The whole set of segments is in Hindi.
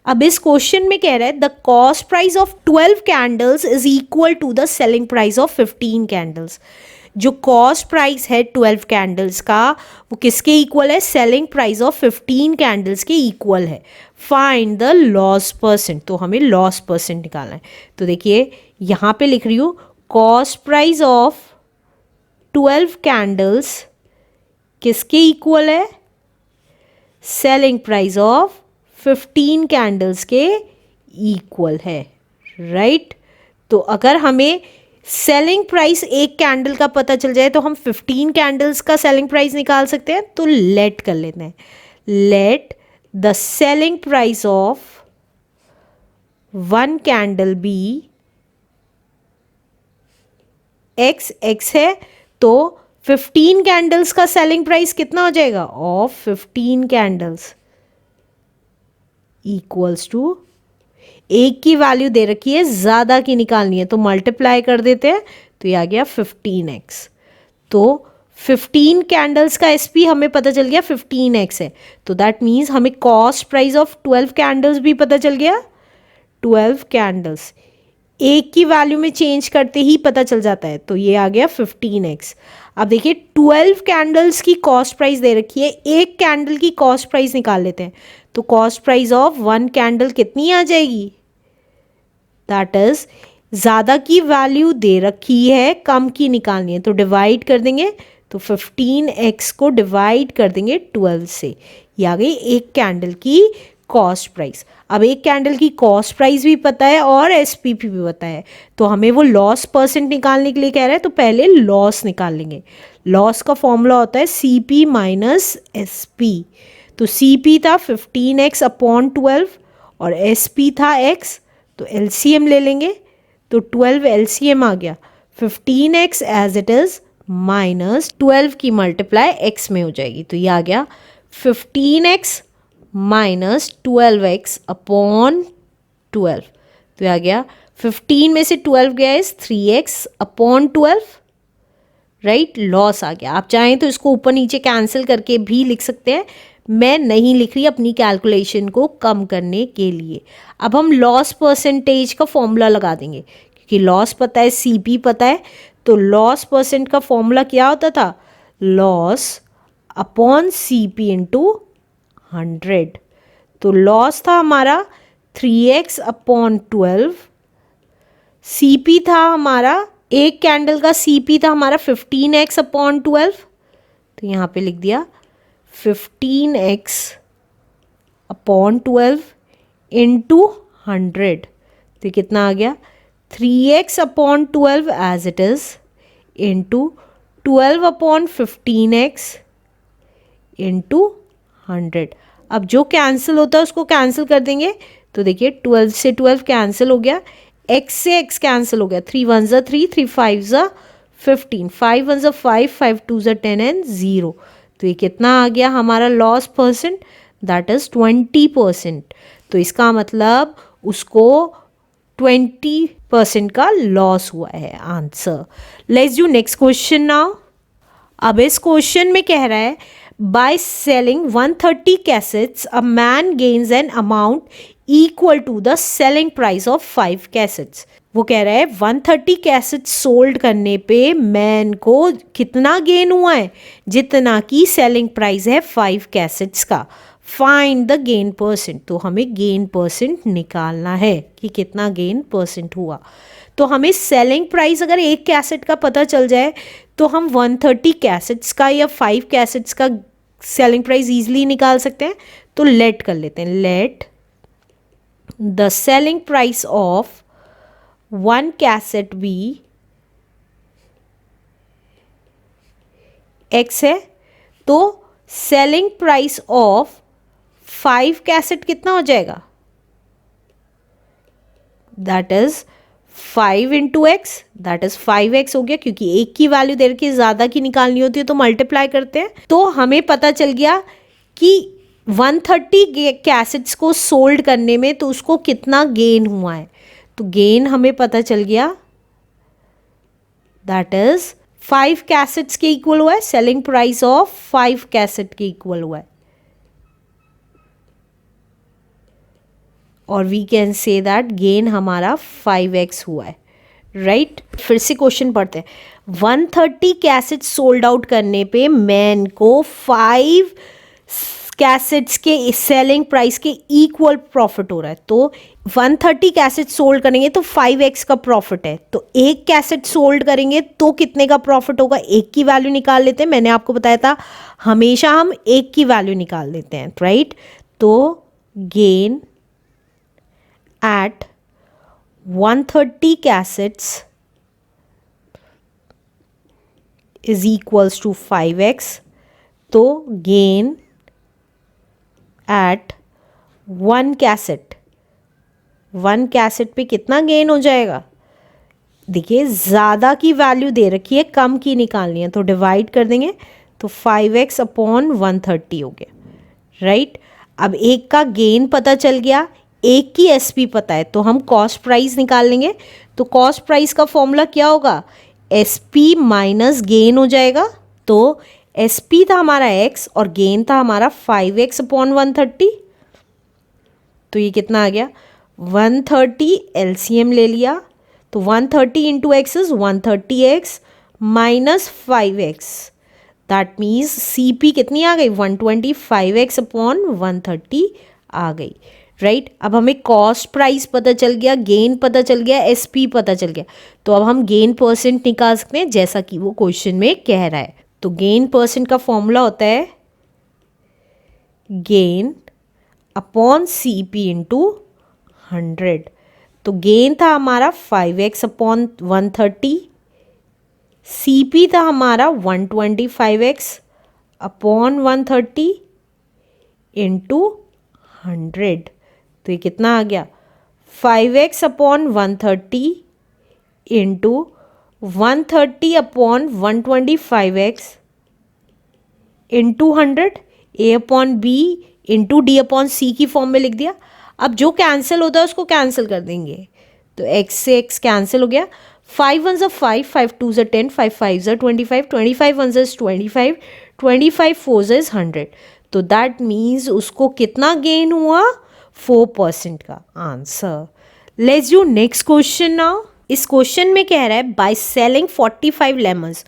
अब इस क्वेश्चन में कह रहा है the cost price of 12 candles is equal to the selling price of 15 candles. जो कॉस्ट प्राइस है 12 कैंडल्स का वो किसके इक्वल है? सेलिंग प्राइस ऑफ 15 कैंडल्स के इक्वल है। फाइंड द लॉस परसेंट, तो हमें लॉस परसेंट निकालना है। तो देखिए यहाँ पे लिख रही हूँ कॉस्ट प्राइस ऑफ 12 कैंडल्स किसके इक्वल है? सेलिंग प्राइस ऑफ 15 कैंडल्स के इक्वल है, राइट। तो अगर हमें सेलिंग प्राइस एक कैंडल का पता चल जाए तो हम 15 कैंडल्स का सेलिंग प्राइस निकाल सकते हैं। तो लेट कर लेते हैं, let the selling price of 1 candle be x, x है तो 15 कैंडल्स का सेलिंग प्राइस कितना हो जाएगा? ऑफ 15 कैंडल्स इक्वल्स टू, एक की वैल्यू दे रखी है, ज़्यादा की निकालनी है तो मल्टीप्लाई कर देते हैं, तो ये आ गया 15x। तो 15 कैंडल्स का एसपी हमें पता चल गया 15x है, तो दैट मीन्स हमें कॉस्ट प्राइस ऑफ 12 कैंडल्स भी पता चल गया। 12 कैंडल्स एक की वैल्यू में चेंज करते ही पता चल जाता है, तो ये आ गया 15x। अब देखिए 12 कैंडल्स की कॉस्ट प्राइस दे रखी है, एक कैंडल की कॉस्ट प्राइस निकाल लेते हैं। तो कॉस्ट प्राइस ऑफ 1 कैंडल कितनी आ जाएगी? दैट इज ज़्यादा की वैल्यू दे रखी है, कम की निकालनी है, तो डिवाइड कर देंगे। तो 15x को डिवाइड कर देंगे 12 से, ये आ गई एक कैंडल की कॉस्ट प्राइस। अब एक कैंडल की कॉस्ट प्राइस भी पता है और एसपीपी भी पता है, तो हमें वो लॉस परसेंट निकालने के लिए कह रहा है, तो पहले लॉस निकाल लेंगे। लॉस का फॉर्मूला होता है CP माइनस SP। तो CP था 15x अपॉन 12 और SP था x, तो LCM ले लेंगे। तो 12 LCM आ गया, 15x as it is minus 12 की मल्टीप्लाई x में हो जाएगी, तो ये आ गया 15x माइनस 12x अपॉन 12। तो ये आ गया 15 में से 12 गया इस 3x अपॉन 12, राइट। लॉस आ गया। आप चाहें तो इसको ऊपर नीचे कैंसिल करके भी लिख सकते हैं, मैं नहीं लिख रही अपनी कैलकुलेशन को कम करने के लिए। अब हम लॉस परसेंटेज का फॉर्मूला लगा देंगे, क्योंकि लॉस पता है, CP पता है, तो लॉस परसेंट का फॉर्मूला क्या होता था? Loss upon CP into 100। तो लॉस था हमारा 3x अपॉन 12, CP था हमारा, एक कैंडल का CP था हमारा 15x अपॉन 12, तो यहाँ पे लिख दिया 15x अपॉन 12 इंटू 100। तो कितना आ गया? 3x upon 12 as it is into 12 upon 15x into 100। अब जो कैंसिल होता है उसको कैंसिल कर देंगे, तो देखिए 12 से 12 कैंसिल हो गया, x से x कैंसिल हो गया, 3 1 ज़ा 3, 3 5 ज़ा 15, 5 1 ज़ा 5, 5 2 ज़ा 10 एंड 0। तो ये कितना आ गया हमारा लॉस परसेंट? That is 20%। तो इसका मतलब उसको 20% का लॉस हुआ है। Answer. Let's do next question now. अब इस क्वेश्चन में कह रहा है by selling 130 cassettes a man gains an amount equal to the selling price of 5 cassettes. वो कह रहा है 130 कैसेट्स सोल्ड करने पे मैन को कितना गेन हुआ है? जितना की सेलिंग प्राइस है 5 कैसेट्स का। फाइंड द गेन परसेंट, तो हमें गेन परसेंट निकालना है कि कितना गेन परसेंट हुआ। तो हमें सेलिंग प्राइस अगर एक कैसेट का पता चल जाए तो हम 130 कैसेट्स का या 5 कैसेट्स का सेलिंग प्राइस ईजिली निकाल सकते हैं। तो लेट कर लेते हैं, let the selling price of 1 cassette be x है, तो सेलिंग प्राइस ऑफ 5 कैसेट कितना हो जाएगा? That is 5 into x, that is 5x हो गया, क्योंकि एक की वैल्यू दे रखी है, ज़्यादा की निकालनी होती है तो मल्टीप्लाई करते हैं। तो हमें पता चल गया कि 130 कैसेट्स को सोल्ड करने में तो उसको कितना गेन हुआ है। तो गेन हमें पता चल गया, दैट इज 5 कैसेट्स के इक्वल हुआ है, सेलिंग प्राइस ऑफ 5 कैसेट के इक्वल हुआ है। और we can say that gain हमारा 5x हुआ है, राइट। फिर से क्वेश्चन पढ़ते हैं। 130 कैसेट्स सोल्ड आउट करने पे मैन को 5 कैसेट्स के सेलिंग प्राइस के इक्वल प्रॉफिट हो रहा है। तो 130 कैसेट सोल्ड करेंगे तो 5x का प्रॉफिट है, तो एक कैसेट सोल्ड करेंगे तो कितने का प्रॉफिट होगा, एक की वैल्यू निकाल लेते हैं। मैंने आपको बताया था हमेशा हम एक की वैल्यू निकाल लेते हैं, राइट। तो gain at 130 cassettes is equals to 5x। तो गेन एट 1 कैसेट पे कितना गेन हो जाएगा। देखिए ज़्यादा की वैल्यू दे रखी है, कम की निकालनी है, तो डिवाइड कर देंगे तो 5x अपॉन 130 हो गया, राइट। अब एक का गेन पता चल गया, एक की SP पता है, तो हम कॉस्ट प्राइस निकाल लेंगे। तो कॉस्ट प्राइस का फॉर्मूला क्या होगा, SP माइनस गेन हो जाएगा। तो SP था हमारा x और गेन था हमारा 5x अपॉन 130। तो ये कितना आ गया, 130 LCM ले लिया, तो 130 into x is 130x minus 5x, that means CP कितनी आ गई, 125x अपॉन 130 आ गई, राइट। अब हमें कॉस्ट प्राइस पता चल गया, गेन पता चल गया, SP पता चल गया, तो अब हम गेन परसेंट निकाल सकते हैं जैसा कि वो क्वेश्चन में कह रहा है। तो गेन परसेंट का फॉर्मूला होता है गेन अपॉन CP इंटू 100। तो गेन था हमारा 5x अपॉन 130, CP था हमारा 125x अपॉन 130 इंटू 100। तो ये कितना आ गया, 5x upon 130 into 130 upon 125x into 100, A upon B into D upon C की फॉर्म में लिख दिया। अब जो कैंसिल होता है उसको कैंसिल कर देंगे, तो x से x कैंसिल हो गया, 5 1 ज़ा 5, 5 2 ज़ा 10, 5 5 ज़ा 25, 25 1 ज़ा 25, 25 4 ज़ा 100। तो दैट मीन्स उसको कितना गेन हुआ, 4% का answer. Let's do next question now. इस क्वेश्चन में कह रहा है by selling 45 lemons,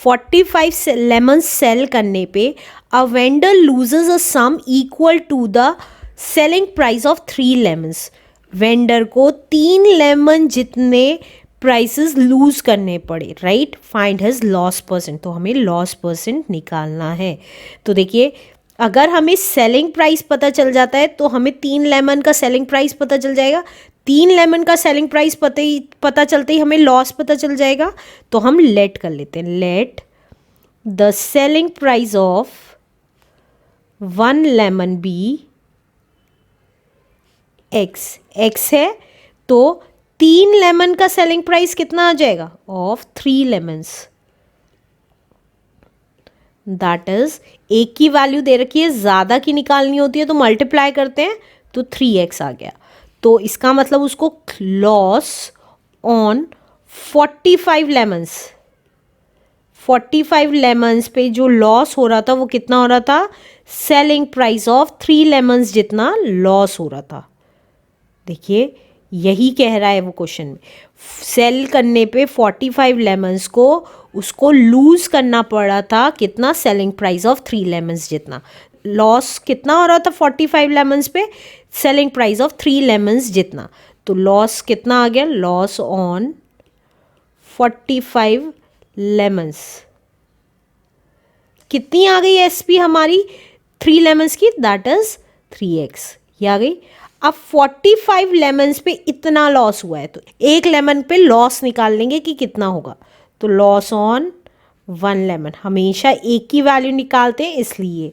45 lemon sell करने पे a vendor loses a sum equal to the selling price of 3 lemons. Vendor को 3 लेमन जितने प्राइसेस लूज करने पड़े, right. Find his loss percent, तो हमें लॉस परसेंट निकालना है। तो देखिए अगर हमें सेलिंग प्राइस पता चल जाता है तो हमें 3 लेमन का सेलिंग प्राइस पता चल जाएगा, 3 लेमन का सेलिंग प्राइस पता चलते ही हमें लॉस पता चल जाएगा। तो हम लेट कर लेते हैं, let the selling price of 1 lemon be x है, तो 3 लेमन का सेलिंग प्राइस कितना आ जाएगा, ऑफ 3 लेमन्स, दैट इज एक की वैल्यू दे रखी है, ज़्यादा की निकालनी होती है तो मल्टीप्लाई करते हैं, तो 3x आ गया। तो इसका मतलब उसको लॉस ऑन 45 लेमन्स, 45 लेमन्स पे जो लॉस हो रहा था वो कितना हो रहा था, सेलिंग प्राइस ऑफ 3 लेमन्स जितना लॉस हो रहा था। देखिए यही कह रहा है वो क्वेश्चन में, सेल करने पे 45 लेमन्स को उसको लूज करना पड़ा था कितना, सेलिंग प्राइस ऑफ 3 लेमन्स जितना। लॉस कितना हो रहा था 45 लेमन्स पे, सेलिंग प्राइस ऑफ 3 लेमन्स जितना। तो लॉस कितना आ गया, लॉस ऑन 45 लेमन्स कितनी आ गई SP हमारी 3 लेमन्स की, दैट इज 3x, ये आ गई। अब 45 लेमन्स पे इतना लॉस हुआ है तो एक लेमन पे लॉस निकाल लेंगे कि कितना होगा। तो लॉस ऑन 1 लेमन, हमेशा एक की वैल्यू निकालते हैं इसलिए,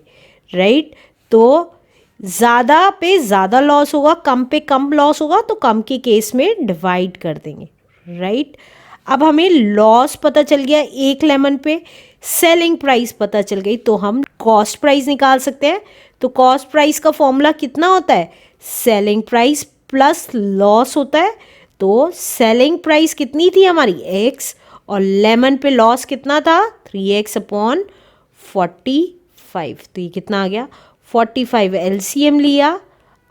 राइट। तो ज़्यादा पे ज़्यादा लॉस होगा, कम पे कम लॉस होगा, तो कम के केस में डिवाइड कर देंगे, राइट। अब हमें लॉस पता चल गया एक लेमन पे, सेलिंग प्राइस पता चल गई, तो हम कॉस्ट प्राइस निकाल सकते हैं। तो कॉस्ट प्राइस का फॉर्मूला कितना होता है, सेलिंग प्राइस प्लस लॉस होता है। तो सेलिंग प्राइस कितनी थी हमारी x, और लेमन पे लॉस कितना था 3x अपॉन 45। तो ये कितना आ गया 45 LCM लिया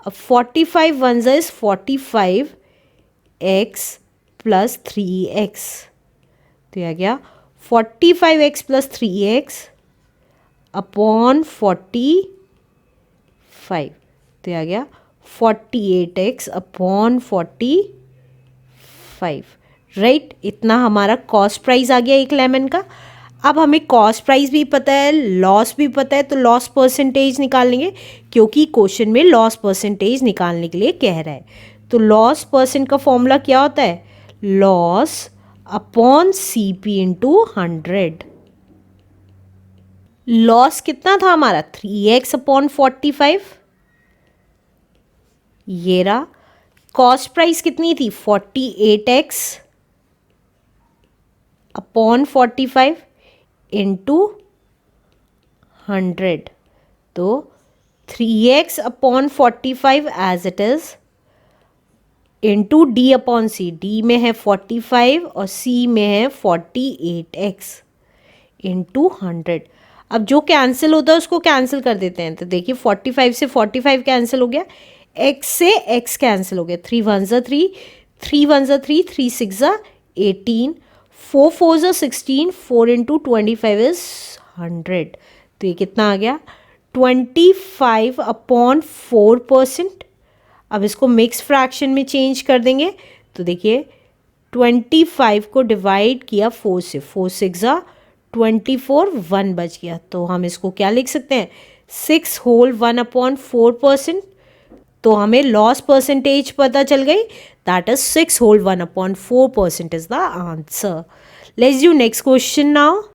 अब 45 once is 45x plus 3x, तो यह आ गया 45x प्लस 3x अपॉन 45, तो यह आ गया 48x अपॉन 45, राइट। इतना हमारा कॉस्ट प्राइस आ गया एक लेमन का। अब हमें कॉस्ट प्राइस भी पता है, लॉस भी पता है, तो लॉस परसेंटेज निकाल लेंगे क्योंकि क्वेश्चन में लॉस परसेंटेज निकालने के लिए कह रहा है। तो लॉस परसेंट का फॉर्मूला क्या होता है, loss upon CP into 100। Loss कितना था हमारा 3x अपॉन 45, ये रहा। कॉस्ट प्राइस कितनी थी 48x अपॉन 45 इंटू 100, तो 3x upon 45 as it is into d upon c, d में है 45 और c में है 48x इंटू 100। अब जो कैंसिल होता है उसको कैंसिल कर देते हैं, तो देखिए 45 से 45 कैंसिल हो गया, x से x कैंसिल हो गया, 3 1 ज़ा 3, 3 1 ज़ा 3, 3 6 ज़ा 18, 4 4 ज़ा 16, 4 इंटू 25 इज 100, तो ये कितना आ गया 25 अपॉन 4%। अब इसको मिक्स फ्रैक्शन में चेंज कर देंगे, तो देखिए 25 को डिवाइड किया 4 से, 4 6 ज़ा 24, 1 बच गया, तो हम इसको क्या लिख सकते हैं 6 होल 1 अपॉन 4%। तो हमें लॉस परसेंटेज पता चल गई, that is 6 whole 1 upon 4% is the answer. Let's do next question now.